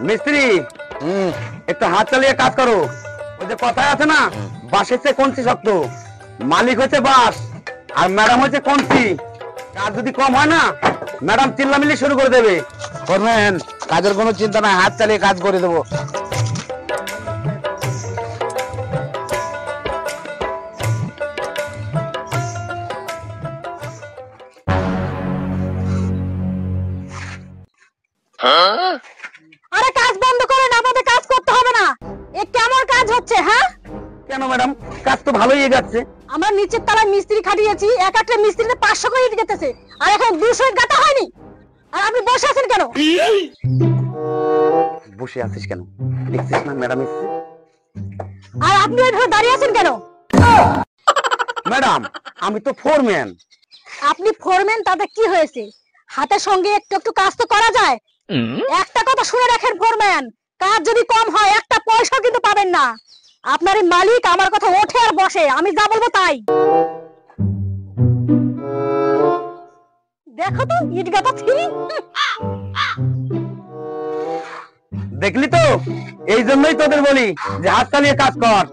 মিস্ত্রি একটু হাত চালিয়ে কাজ করো। ওই যে কথায় আছে না, বাঁশের চেয়ে কঞ্চি শক্ত। মালিক হচ্ছে বাঁশ আর ম্যাডাম হচ্ছে কঞ্চি। কাজ যদি কম হয় না, ম্যাডাম চিল্লামিল্লি শুরু করে দেবে। করবেন, কাজের কোনো চিন্তা নাই, হাত চালিয়ে কাজ করে দেবো। আরে কাজ বন্ধ করেন, আমাদের কাজ করতে হবে না। এ কেমন কাজ হচ্ছে? হ্যাঁ কেন ম্যাডাম, কাজ তো ভালোই এগাচ্ছে। আমরা নিচের তলায় মিস্ত্রি খাটিয়েছি, এক একটা মিস্ত্রিতে 500 করে ইট গেতেছে, আর এখন 200 ইট গাঁথা হয়নি। আর আপনি বসে আছেন কেন? বসে আছিস কেন? দেখছিস না ম্যাডাম এসেছে। আর আপনি এইভাবে দাঁড়িয়ে আছেন কেন? ম্যাডাম, আমি তো ফোরম্যান। আপনি ফোরম্যান, তাতে কি হয়েছে? হাতের সঙ্গে একটু একটু কাজ তো করা যায়। একটা কথা শুনে রাখেন ফোরম্যান, কাজ যদি কম হয় একটা পয়সা কিন্তু পাবেন না। আপনার এই মালিক আমার কথা ওঠে আর বসে, আমি যা বলবো তাই। দেখো তো ইট গাঁথা থ্রি। দেখলি তো, এই জন্যই তোদের বলি যে হাত চালিয়ে কাজ কর।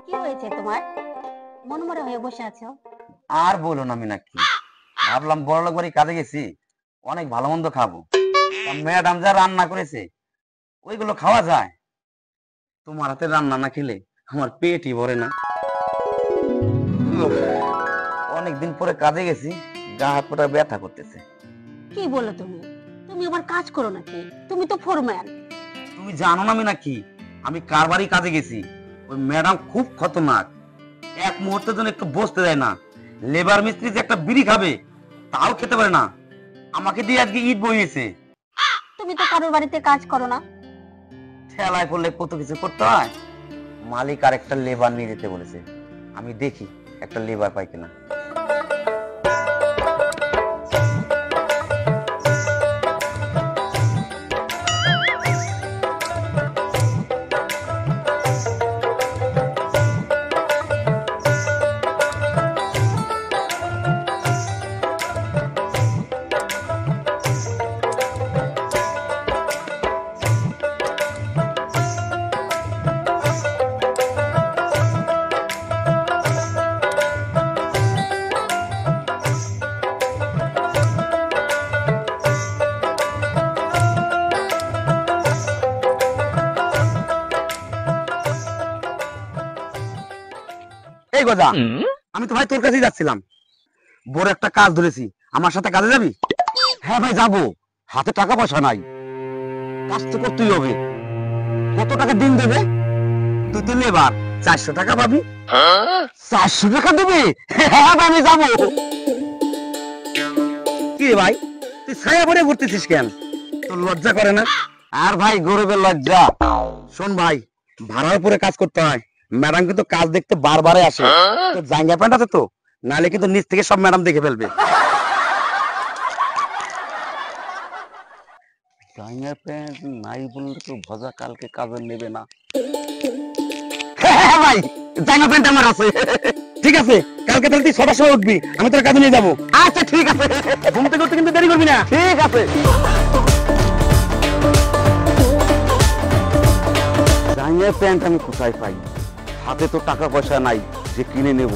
কি হয়েছে তোমার? মনমরা হয়ে বসে আছো? আর বলো না মিনাক্ষী, ভাবলাম বড়লোক বাড়ি কাজে গেছি, অনেক ভালো মন্দ খাবো। ম্যাডাম যা রান্না করেছে ওইগুলো খাওয়া যায়? তোমার হাতে রান্না না খেলে আমার পেটই ভরে না। অনেকদিন পরে কাজে গেছি, গা হাত পা ব্যথা করতেছে। কি বলো তুমি? তুমি আবার কাজ করো নাকি? তুমি তো ফোরম্যান। তুমি জানো না মিনাক্ষী, আমি কার বাড়ি কাজে গেছি? ওই ম্যাডাম খুব খতরনাক, এক মুহূর্তের জন্য একটু বসতে দেয় না। লেবার মিস্ত্রি যে একটা বিড়ি খাবে তাও খেতে পারে না। আমাকে দিয়ে আজকে ইট বইয়েছে। তুমি তো কারোর বাড়িতে কাজ করো না। ঠেলায় পড়লে কত কিছু করতে হয়। মালিক আর একটা লেবার নিয়ে যেতে বলেছে, আমি দেখি একটা লেবার পাই কিনা। এই গজা, আমি তো ভাই তোর কাছেই যাচ্ছিলাম। বড় একটা কাজ ধরেছি, আমার সাথে কাজে যাবি? হ্যাঁ ভাই যাবো, হাতে টাকা পয়সা নাই, কাজ তো করতেই হবে। কত টাকা দিন দেবে? তুই তো লেবার, 400 টাকা পাবি। 400 টাকা দেবে? হ্যাঁ ভাই আমি যাবো। কি রে ভাই, তুই ছায়া পরে ঘুরতেছিস কেন? তোর লজ্জা করে না? আর ভাই গরিবের লজ্জা। শোন ভাই, ভাড়ার উপরে কাজ করতে হয়। ম্যাডাম কিন্তু কাজ দেখতে বারবারে আসে। তো জাঙ্গা প্যান্ট আছে তো, নাহলে কিন্তু নিচ থেকে সব ম্যাডাম দেখে ফেলবে। জাঙ্গা প্যান্ট নাই বললে তো ভজা কালকে কাজে নেবে না। হ্যাঁ ভাই, জাঙ্গা প্যান্ট আমার আছে। ঠিক আছে, কালকে তাহলে তুই 6টার সময় উঠবি, আমি তোর কাজে নিয়ে যাবো। আচ্ছা ঠিক আছে, ঘুম থেকে উঠতে কিন্তু দেরি করবি না। ঠিক আছে। জাঙ্গা প্যান্ট আমি কোথায় পাই? হাতে তো টাকা পয়সা নাই যে কিনে নেব।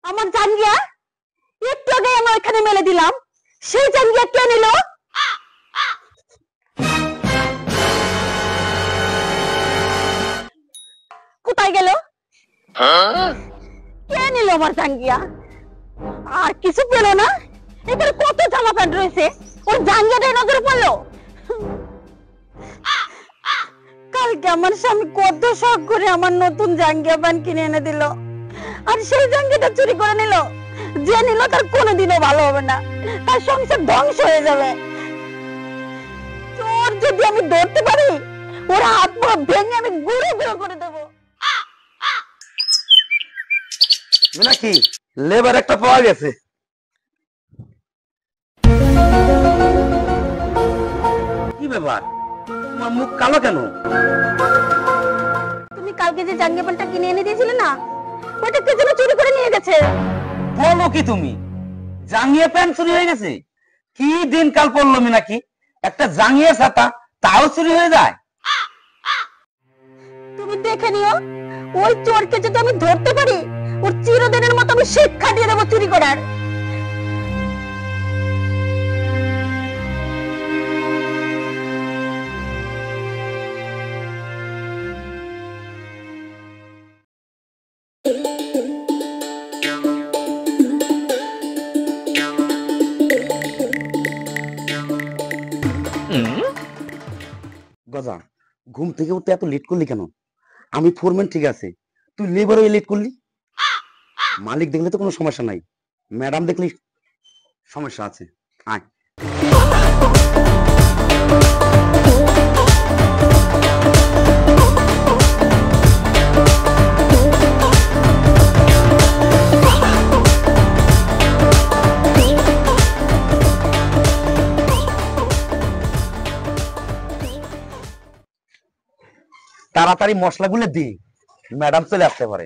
আমার জাঙ্গিয়া একটু আগে আমার এখানে মেলে দিলাম, সেই জাঙ্গিয়া কে নিল? কোথায় গেল? কে নিল আমার জাঙ্গিয়া? আর কিছু পেল না? এখানে কত জামা প্যান্ট রয়েছে, ওর জাঙ্গিয়াটাই নজরে পড়লো। কালকে আমার স্বামী কত শখ করে আমার নতুন জাঙ্গিয়া প্যান্ট কিনে এনে দিল, আর সেই জাঙ্গিয়াটা চুরি করে নিল। যে নিল তার কোনোদিনও ভালো হবে না, তার সংসার ধ্বংস হয়ে যাবে। চোর যদি আমি ধরতে পারি, ওর হাত পা ভেঙে আমি গুঁড়ো গুঁড়ো করে দেবো। নাকি লেবার একটা পাওয়া গেছে। কি ব্যাপার, তোমার মুখ কালো কেন? তুমি কালকে যে জাঙ্গিয়া প্যান্টটা কিনে এনে দিয়েছিলে না, ওটা কে যেন চুরি করে নিয়ে গেছে। বলো কি তুমি, জাঙ্গিয়া প্যান্ট চুরি হয়ে গেছে? কি দিন কাল পড়লো নাকি, একটা জাঙ্গিয়া ছাতা তাও চুরি হয়ে যায়? তুমি দেখে নিও, ওই চোরকে যদি আমি ধরতে পারি, ওর চিরদিনের মতো আমি শিক্ষা দিয়ে দেবো চুরি করার। গজা, ঘুম থেকে উঠতে এত লেট করলি কেন? আমি ফোরম্যান ঠিক আছে, তুই লেবার হয়ে লেট করলি। মালিক দেখলে তো কোনো সমস্যা নাই, ম্যাডাম দেখলি সমস্যা আছে। আয়। তাড়াতাড়ি মশলাগুলো দি, ম্যাডাম চলে আসতে পারে।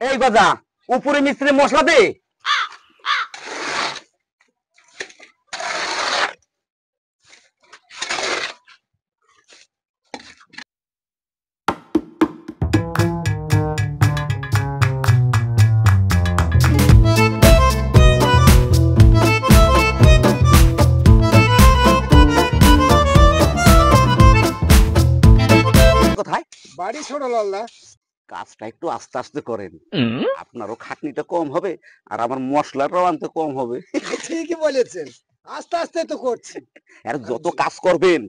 এই গজা, উপরে মিস্ত্রি মশলা দে। কোথায়? বাড়ি ছোট লাল্লা। কাজটা একটু আস্তে আস্তে করেন, আপনারও খাটনিটা কম হবে আর আমার মশলাটাও আনতে কম হবে। ঠিকই বলেছেন, আস্তে আস্তে তো করছি। আর যত কাজ করবেন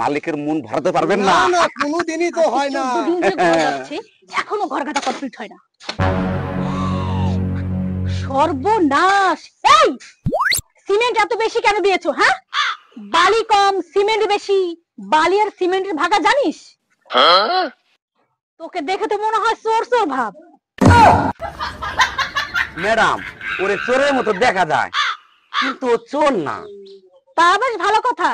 মালিকের মন ভরাতে পারবেন না। না না, কোনোদিনই তো হয় না। দুদিন ধরে ঘর যাচ্ছে, এখনো ঘর কাটা কমপ্লিট হয় না। সর্বনাশ! এই সিমেন্ট এত বেশি কেন দিয়েছো? হ্যাঁ, বালি কম সিমেন্ট বেশি, বালি আর সিমেন্টের ভাগা জানিস? তোকে দেখে তো মনে হয় চোর চোর ভাব। ম্যাডাম, ওরে চোরের মতো দেখা যায়, কিন্তু ও চোর না। তা বেশ ভালো কথা,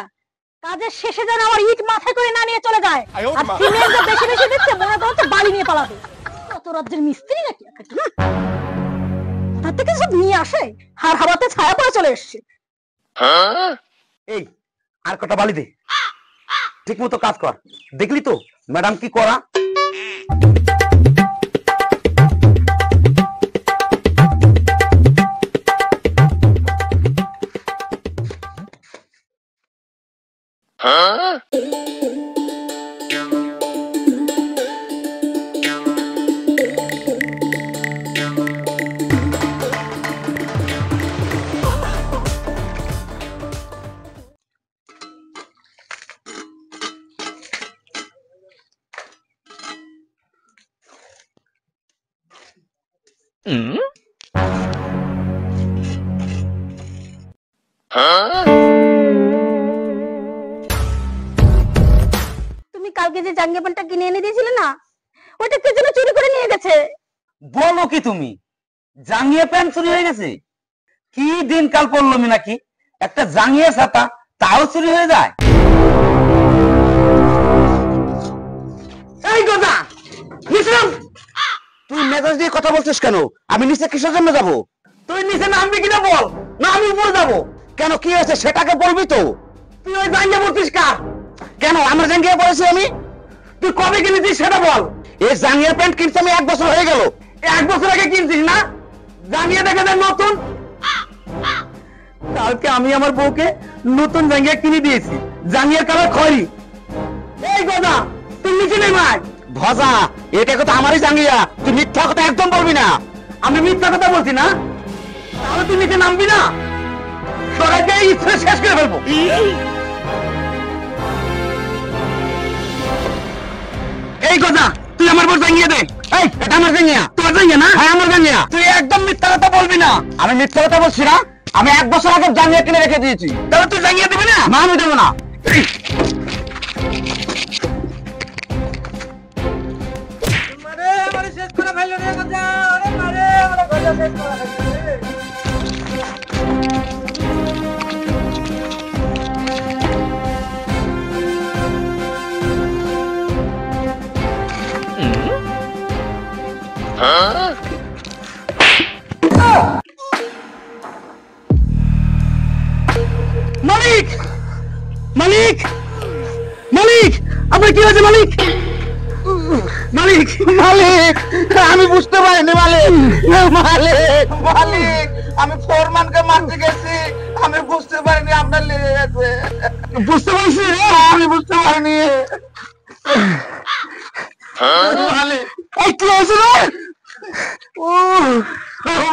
কাজের শেষে যেন আমার ইট মাথায় করে না নিয়ে চলে যায়। আর সিমেন্ট বেশি বেশি দিচ্ছে, মনে তো হচ্ছে বালি নিয়ে পালাবে। কত রাজ্যের মিস্ত্রি নাকি, কোথা থেকে সব নিয়ে আসে, হার হাওয়াতে ছায়া পড়ে চলে এসছে। এই আর কটা বালি দে, ঠিক মতো কাজ কর। দেখলি তো ম্যাডাম কি করা। তুমি কালকে যে জাঙ্গিয়া প্যান্টটা কিনে এনে দিয়েছিলে না, ওটা কে যেন চুরি করে নিয়ে গেছে। বলো কি তুমি, জাঙ্গিয়া প্যান্ট চুরি হয়ে গেছে? কি দিনকাল পড়লো নাকি, একটা জাঙ্গিয়া ছাতা তাও চুরি হয়ে যায়? এই গদা, নিশ্রাম, তুই মেজাজ দিয়ে কথা বলছিস কেন? আমি নিচে কিসের জন্য যাব? তুই নিচে নামবি কিনা বল, না আমি উপরে যাব? কেন, কি হয়েছে সেটাকে বলবি তো। তুই ওই জাঙ্গিয়া পড়ছিস কার? কেন আমার জাঙ্গিয়া পড়েছি আমি? তুই কবে কিনেছিস সেটা বল। এই জাঙ্গিয়া প্যান্ট কিনতে আমি 1 বছর হয়ে গেল। 1 বছর আগে কিনছিস না? জাঙ্গিয়া দেখা যায় নতুন। কালকে আমি আমার বউকে নতুন জাঙ্গিয়া কিনে দিয়েছি, জাঙ্গিয়ার কালার খয়েরি। এই গদা, তুই নিচে নেই ভাই। ভজা, এটা কথা আমারই জাঙ্গিয়া, তুই মিথ্যা কথা একদম বলবি না। আমি মিথ্যা কথা বলছি না? তাহলে তুই নিচে নামবি না? সবাইকে ইচ্ছে শেষ করে ফেলবো। এই কথা, তুই আমার বউ জাঙ্গিয়া দে। এই, এটা আমার জাঙ্গিয়া। তোর জাঙ্গিয়া না? হ্যাঁ আমার জাঙ্গিয়া। তুই একদম মিথ্যা কথা বলবি না। আমি মিথ্যা কথা বলছি না, আমি 1 বছর আগে জাঙ্গিয়া কিনে রেখে দিয়েছি। তাহলে তুই জাঙ্গিয়া দিবি না? না আমি দেবো না। শেষ করে ফেললো রে গজা, আরে মারে আমার গজা শেষ করে ফেললো রে। মালিক, মালিক, মালিক, আপনার কি হয়েছে মালিক? মালিক, মালিক, আমি বুঝতে পারিনি মালিক। মালিক, মালিক, আমি ফোরম্যানকে মারতে গেছি, আমি বুঝতে পারিনি আপনার লেগে গেছে। বুঝতে পারছি, আমি বুঝতে পারিনি। মালিক, এই কি হয়েছে রে? ও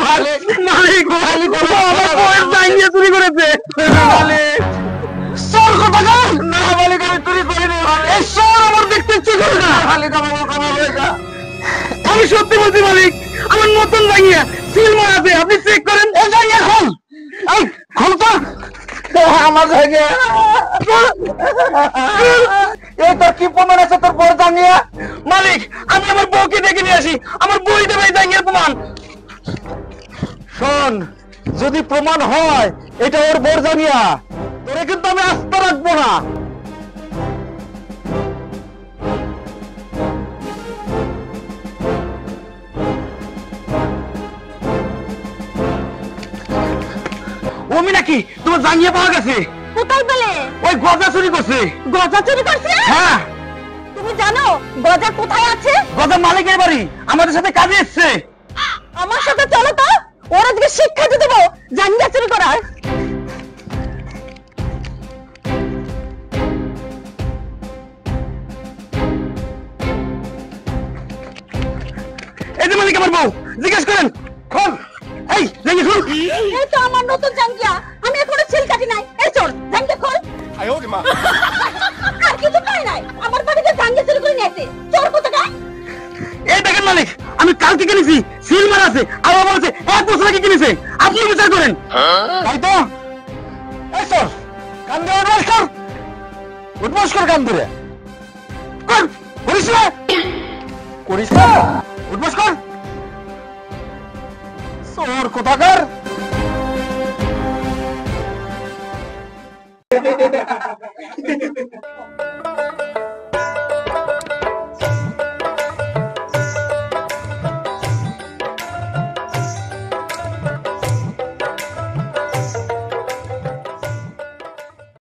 মালিক, মালিক, মালিক, আমার বউয়ের জাঙ্গিয়া চুরি করেছে। মালিক, চোর কোথাকার? না মালিক, আমি চুরি করিনি। এই চোর আমার দেখতে ইচ্ছে করে না। মালিক, আমার ক্ষমা করে দাও। আমি সত্যি বলছি মালিক, আমার নতুন জাঙ্গিয়া সিল মারা আছে, আপনি চেক করেন। এই জাঙ্গিয়া খোল, এই খোল তো আমার জাঙ্গিয়া। এই তোর কি প্রমাণ আছে তোর বউর জাঙ্গিয়া? মালিক, আমি আমার বউকে ডেকে নিয়ে আসি, আমার বই দেবে এই জাঙ্গিয়ার প্রমাণ। শোন, যদি প্রমাণ হয় এটা ওর বউর জাঙ্গিয়া, তোরে কিন্তু আমি আস্থা রাখবো না। ওমি নাকি তোমার জাঙ্গিয়া পাওয়া গেছে? কোথায় পেলে? ওই গজা চুরি করছে। গজা চুরি করছে? হ্যাঁ। তুমি জানো গজা কোথায় আছে? গজা মালিকের বাড়ি, আমাদের সাথে কাজে এসছে। আমার সাথে চলো তো, ওর আজকে শিক্ষা দিয়ে দেবো জাঙ্গিয়া চুরি করার। এই যে মালিক আমার বউ, জিজ্ঞেস করেন। খোল, এই জাঙ্গিয়া খোল। এই তো আমার নতুন জাঙ্গিয়া, আমি এখনো ছিল কাটি নাই। এই চোর, জাঙ্গিয়া খোল। আর কিছু পাই নাই, আমার বাড়িতে জাঙ্গিয়া চুরি করে নিয়ে আসে চোর কোথাকার। এই দেখেন মালিক, আমি কালকে কিনেছি, সিল মারা আছে, আর ও বলছে 1 বছর আগে কিনেছে। আপনি বিচার করেন। তাই তো? এই চোর, কান ধরে উঠবাস কর, উঠবাস কর, কান ধরে কর। করিস না, করিস না, উঠবাস কর। চোর কোথাকার।